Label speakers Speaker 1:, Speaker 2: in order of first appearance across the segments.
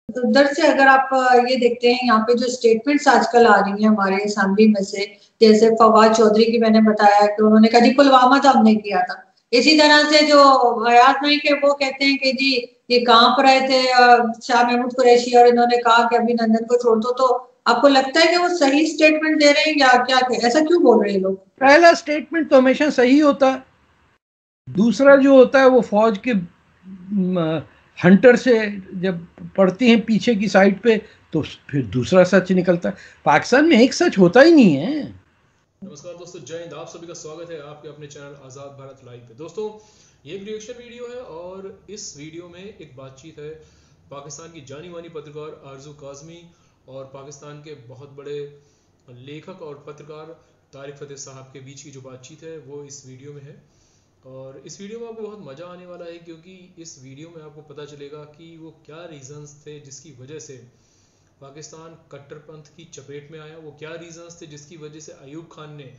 Speaker 1: उधर से अगर आप ये देखते हैं यहाँ पे जो स्टेटमेंट्स आजकल आ रही हैं हमारे असेंबली में से, जैसे फवाद चौधरी की मैंने बताया कि उन्होंने कहा जी पुलवामा तो हमने किया था। इसी तरह से जो हयात नाइक है वो कहते हैं कि जी ये कहाँ पर रहे थे शाह महमूद कुरैशी और इन्होंने कहा कि अभिनंदन को छोड़ दो। तो आपको लगता है कि वो सही स्टेटमेंट दे रहे हैं या क्या, ऐसा क्यों बोल रहे हैं लोग?
Speaker 2: पहला स्टेटमेंट तो हमेशा सही होता है, दूसरा जो होता है वो फौज के हंटर से जब पढ़ती हैं पीछे की साइड पे तो फिर दूसरा सच निकलता है। पाकिस्तान में एक सच होता ही नहीं है।
Speaker 3: नमस्कार दोस्तों, जय हिंद। आप सभी का स्वागत है आपके अपने चैनल आज़ाद भारत लाइव पे। दोस्तों ये एक रिएक्शन वीडियो है और इस वीडियो में एक बातचीत है पाकिस्तान की जानी मानी पत्रकार आरजू काज़मी और पाकिस्तान के बहुत बड़े लेखक और पत्रकार तारिक फतेह साहब के बीच की जो बातचीत है वो इस वीडियो में है। और इस वीडियो में आपको बहुत मज़ा आने वाला है क्योंकि इस वीडियो में आपको पता चलेगा कि वो क्या रीजंस थे जिसकी वजह से पाकिस्तान कट्टरपंथ की चपेट में आया, वो क्या रीजंस थे जिसकी वजह से अयूब खान ने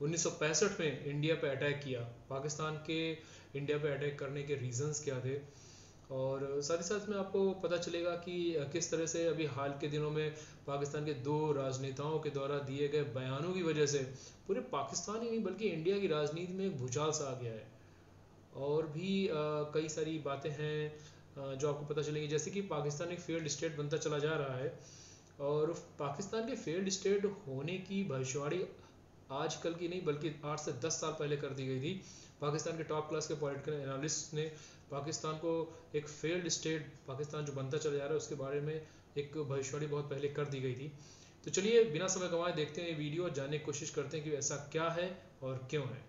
Speaker 3: 1965 में इंडिया पे अटैक किया, पाकिस्तान के इंडिया पे अटैक करने के रीजंस क्या थे। और साथ ही साथ में आपको पता चलेगा कि किस तरह से अभी हाल के दिनों में पाकिस्तान के दो राजनेताओं के द्वारा दिए गए बयानों की वजह से पूरे पाकिस्तान ही नहीं बल्कि इंडिया की राजनीति में एक भूचाल सा आ गया है। और भी कई सारी बातें हैं जो आपको पता चलेगी, जैसे कि पाकिस्तान एक फेल्ड स्टेट बनता चला जा रहा है और पाकिस्तान के फेल्ड स्टेट होने की भविष्यवाणी आजकल की नहीं बल्कि 8 से 10 साल पहले कर दी गई थी। पाकिस्तान के टॉप क्लास के पॉलिटिकल एनालिस्ट ने पाकिस्तान को एक फेल्ड स्टेट पाकिस्तान जो बनता चला जा रहा है उसके बारे में एक भविष्यवाणी बहुत पहले कर दी गई थी। तो चलिए बिना समय गंवाए देखते हैं ये वीडियो और जानने की कोशिश करते हैं कि ऐसा क्या है और क्यों है।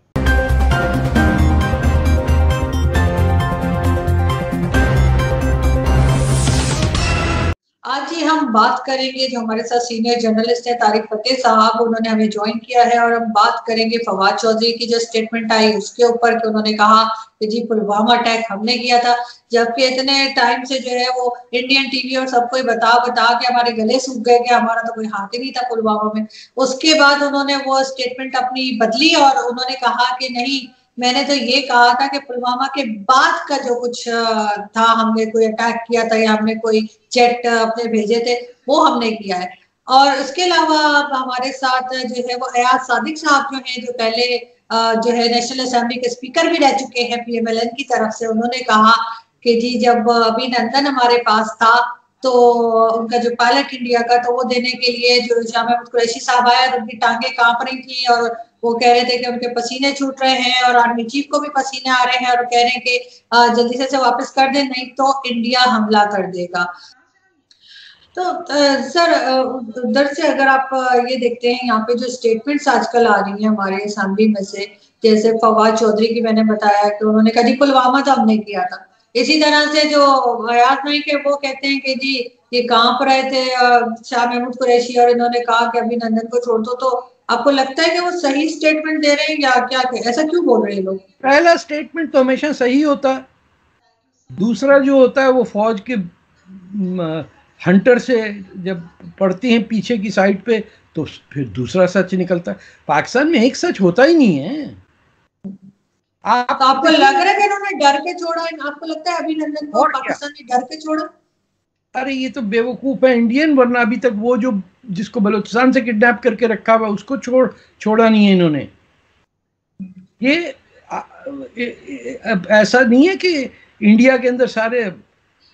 Speaker 1: आज ही हम बात करेंगे, जो हमारे साथ सीनियर जर्नलिस्ट है तारिक फतेह साहब, उन्होंने हमें ज्वाइन किया है और हम बात करेंगे फवाद चौधरी की जो स्टेटमेंट आई उसके ऊपर कि उन्होंने कहा कि जी पुलवामा अटैक हमने किया था, जबकि इतने टाइम से जो है वो इंडियन टीवी और सबको ही बता के हमारे गले सूख गए कि हमारा तो कोई हाथ ही नहीं था पुलवामा में। उसके बाद उन्होंने वो स्टेटमेंट अपनी बदली और उन्होंने कहा कि नहीं, मैंने तो ये कहा था कि पुलवामा के बाद का जो कुछ था, हमने कोई अटैक किया था या हमने कोई जेट अपने भेजे थे वो हमने किया है। और इसके अलावा हमारे साथ जो है वो अयाज सादिक साहब जो हैं, जो पहले जो है नेशनल असेंबली के स्पीकर भी रह चुके हैं पीएमएलएन की तरफ से। उन्होंने कहा कि जी जब अभिनंदन हमारे पास था तो उनका जो पायलट इंडिया का, तो वो देने के लिए जो शाह महमूद कुरैशी साहब आया, उनकी टांगे कांप रही थी और वो कह रहे थे कि उनके पसीने छूट रहे हैं और आर्मी चीफ को भी पसीने आ रहे हैं और कह रहे हैं कि जल्दी से वापस कर दें, नहीं तो इंडिया हमला कर देगा। तो सर उधर से अगर आप ये देखते हैं यहाँ पे जो स्टेटमेंट्स आजकल आ रही हैं हमारे असेंबली में से, जैसे फवाद चौधरी की मैंने बताया कि उन्होंने कहा जी पुलवामा तो हमने किया था। इसी तरह से जो हयात नाइक है वो कहते हैं कि जी ये कहाँ पर रहे थे शाह महमूद कुरैशी और इन्होंने कहा कि अभिनंदन को छोड़ दो। तो आपको लगता है कि वो सही स्टेटमेंट दे रहे हैं या क्या, ऐसा क्यों बोल रहे हैं लोग?
Speaker 2: पहला स्टेटमेंट तो हमेशा सही होता है, दूसरा जो होता है वो फौज के हंटर से जब पढ़ती हैं पीछे की साइड पे तो फिर दूसरा सच निकलता है। पाकिस्तान में एक सच होता ही नहीं है।
Speaker 1: आपको लग रहा है कि इन्होंने डर के छोड़ा? आपको लगता है अभिनंदन को पाकिस्तान ने डर के छोड़ा?
Speaker 2: अरे ये तो बेवकूफ है इंडियन, वरना अभी तक वो जो जिसको बलूचिस्तान से किडनैप करके रखा हुआ उसको छोड़ा नहीं है इन्होंने। ये ऐसा नहीं है कि इंडिया के अंदर सारे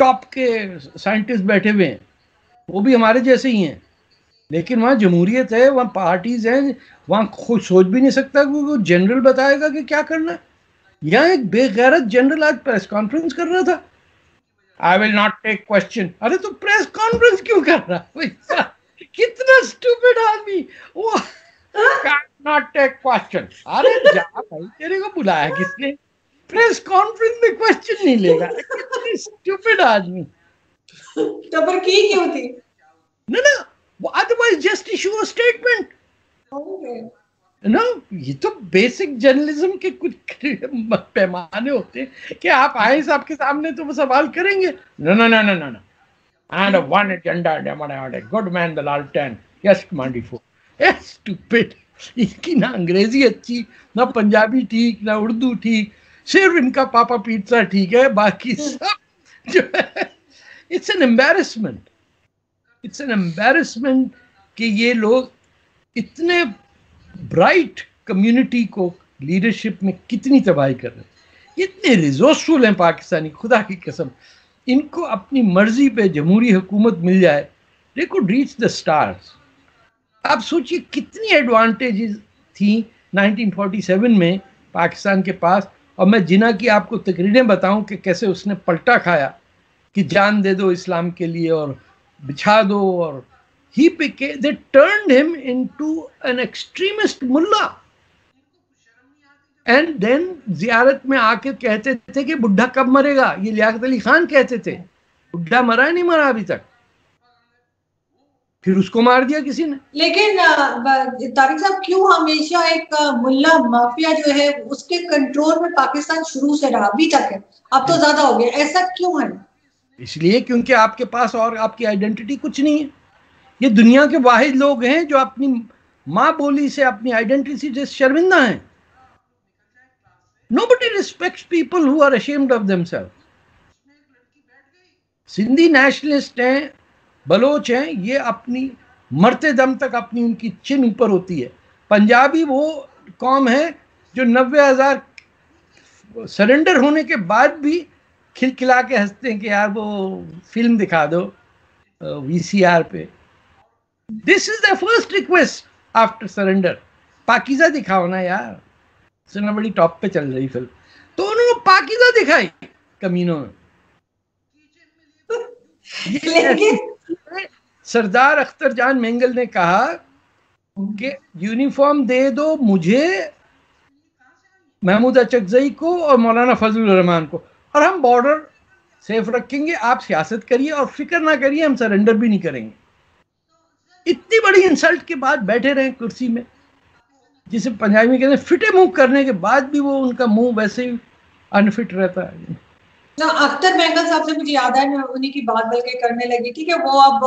Speaker 2: टॉप के साइंटिस्ट बैठे हुए हैं, वो भी हमारे जैसे ही हैं, लेकिन वहाँ जमहूरियत है, वहाँ पार्टीज हैं, वहाँ खुद सोच भी नहीं सकता कि वो जनरल बताएगा कि क्या करना है। यहाँ एक बेगैरत जनरल आज प्रेस कॉन्फ्रेंस कर रहा था, I will not take question. अरे तो प्रेस कॉन्फ्रेंस क्यों कर रहा? कितना स्टूपिड आदमी वो, नॉट टेक क्वेश्चन। अरे जा भाई, तेरे को बुलाया किसने? प्रेस कॉन्फ्रेंस में क्वेश्चन नहीं लेगा? कितनी स्टूपिड आदमी।
Speaker 1: तो पर की क्यों थी?
Speaker 2: ना otherwise just issue a statement. No, ये तो बेसिक जर्नलिज्म के कुछ पैमाने होते हैं कि आप आए साहब के सामने तो वो सवाल करेंगे। No and one agenda, a good man the Laltan, yes Command 4. Yes, stupid. इनकी ना अंग्रेजी अच्छी, ना पंजाबी ठीक, ना उर्दू ठीक, सिर्फ इनका पापा पिज्जा ठीक है, बाकी सब जो है it's an embarrassment, it's an embarrassment कि ये लोग इतने ब्राइट कम्युनिटी को लीडरशिप में कितनी तबाही कर रहे हैं। इतने रिसोर्सफुल हैं पाकिस्तानी, खुदा की कसम। इनको अपनी मर्जी पे जमहूरी हुकूमत मिल जाए, they could reach the stars. आप सोचिए कितनी एडवांटेजेस थी 1947 में पाकिस्तान के पास, और मैं जिना की आपको तकरीरें बताऊं कि कैसे उसने पलटा खाया कि जान दे दो इस्लाम के लिए और बिछा दो, और he became, they turned him into an extremist mullah, and then जियारत में आके कहते थे कि बुढ़ा कब मरेगा, ये लियाकत अली खान कहते थे, बुढ़ा मरा नहीं मरा अभी तक, फिर उसको मार दिया किसी ने।
Speaker 1: लेकिन तारिक साहब, क्यों हमेशा एक मुल्ला माफिया जो है उसके कंट्रोल में पाकिस्तान शुरू से रहा, अभी तक है, अब तो ज्यादा हो गया, ऐसा क्यों है?
Speaker 2: इसलिए क्योंकि आपके पास और आपकी आइडेंटिटी कुछ नहीं है। ये दुनिया के वाहिद लोग हैं जो अपनी माँ बोली से, अपनी आइडेंटिटी से शर्मिंदा हैं। Nobody respects people who are ashamed of themselves. Sindhi nationalist हैं, बलोच हैं, ये अपनी मरते दम तक अपनी उनकी चिन ऊपर होती है। पंजाबी वो कौम है जो 90,000 सरेंडर होने के बाद भी खिलखिला के हंसते हैं कि यार वो फिल्म दिखा दो VCR पे। This is the first request after surrender, Pakeezah दिखाओ ना यार। सुना बड़ी टॉप पे चल रही फिल्म, तो उन्होंने पाकीज़ा दिखाई कमीनों में। सरदार अख्तर जान मेंगल ने कहा कि यूनिफॉर्म दे दो मुझे, महमूद अचकजई को और मौलाना फजलुर रहमान को, और हम बॉर्डर सेफ रखेंगे, आप सियासत करिए और फिक्र ना करिए, हम सरेंडर भी नहीं करेंगे। इतनी बड़ी इंसल्ट के बाद बैठे रहे कुर्सी में, जिसे पंजाबी में कहते हैं फिटे मुंह करने के बाद भी वो उनका मुंह वैसे ही अनफिट रहता है।
Speaker 1: ना अख्तर मेंगल साहब से मुझे याद है, मैं उन्हीं की बात बल्कि करने लगी थी कि वो अब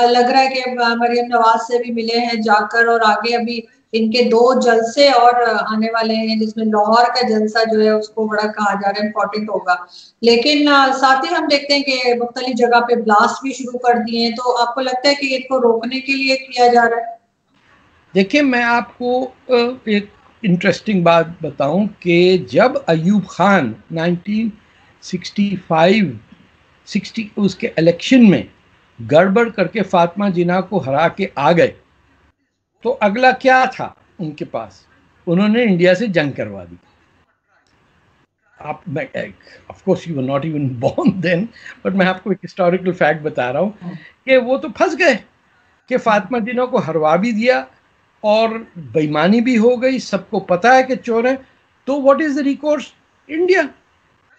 Speaker 1: लग रहा है कि मरियम नवाज से भी मिले हैं जाकर, और आगे अभी इनके 2 जलसे और आने वाले हैं, जिसमें लाहौर का जलसा जो है उसको बड़ा कहा जा रहा है इम्पोर्टेंट होगा। लेकिन साथ ही हम देखते हैं कि मुख्तलिफ जगह पे ब्लास्ट भी शुरू कर दिए हैं, तो आपको लगता है कि इनको रोकने के लिए किया जा रहा है?
Speaker 2: देखिए, मैं आपको एक इंटरेस्टिंग बात बताऊं कि जब अयूब खान 1965-60 उसके इलेक्शन में गड़बड़ करके फातिमा जिन्ना को हरा के आ गए, तो अगला क्या था उनके पास? उन्होंने इंडिया से जंग करवा दी। आप, of course you were not even born then, but मैं आपको एक हिस्टोरिकल फैक्ट बता रहा हूँ कि वो तो फंस गए कि फातिमा जिन्ना को हरवा भी दिया और बेईमानी भी हो गई, सबको पता है कि चोर है, तो what is the recourse? India,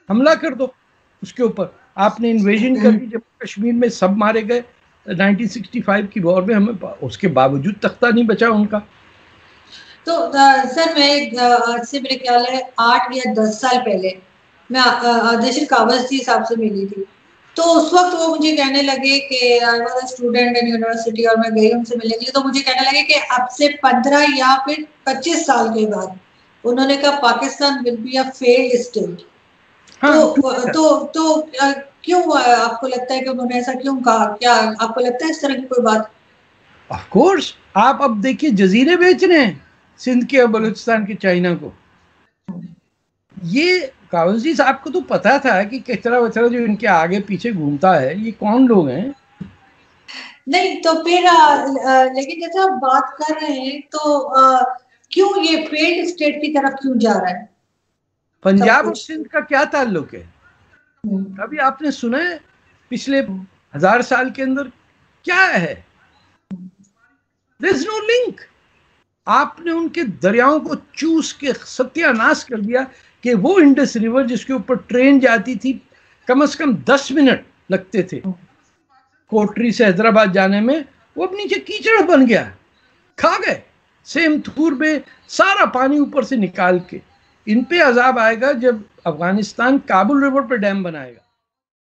Speaker 2: हमला कर दो उसके ऊपर। आपने इन्वेजन कर दी, जम्मू कश्मीर में सब मारे गए 1965 की वॉर में, हमें उसके बावजूद तख्ता नहीं बचा उनका।
Speaker 1: तो सर, मैं आज से मेरे ख्याल है 8 या 10 साल पहले मैं आदेश कावज़ी साहब से मिली थी, तो उस वक्त वो मुझे कहने लगे कि I was a student in university, और मैं गई उनसे मिलने के लिए, तो मुझे कहने लगे कि अब से 15 या फिर 25 साल के बाद उन्होंने कहा Pakistan will be a failed state. तो क्यों आपको लगता है कि उन्होंने ऐसा क्यों कहा? क्या आपको लगता है इस तरह की कोई बात?
Speaker 2: ऑफ कोर्स, आप अब देखिए जजीरे बेच रहे हैं सिंध के और बलूचिस्तान के चाइना को। ये कावज़ी साहब को तो पता था कि कचरा वचरा जो इनके आगे पीछे घूमता है ये कौन लोग हैं।
Speaker 1: नहीं तो फिर लेकिन जैसे आप बात कर रहे हैं तो क्यों ये फेल्ड स्टेट की तरफ क्यों जा रहा है?
Speaker 2: पंजाब और सिंध का क्या ताल्लुक है? अभी आपने सुना है पिछले 1000 साल के अंदर क्या है? There is no link. आपने उनके दरियाओं को चूस के सत्यानाश कर दिया कि वो इंडस रिवर जिसके ऊपर ट्रेन जाती थी कम से कम 10 मिनट लगते थे कोटरी से हैदराबाद जाने में, वो अब नीचे कीचड़ बन गया, खा गए सेम थूर में सारा पानी ऊपर से निकाल के। इन पे अजाब आएगा जब अफगानिस्तान काबुल रिवर पे डैम बनाएगा।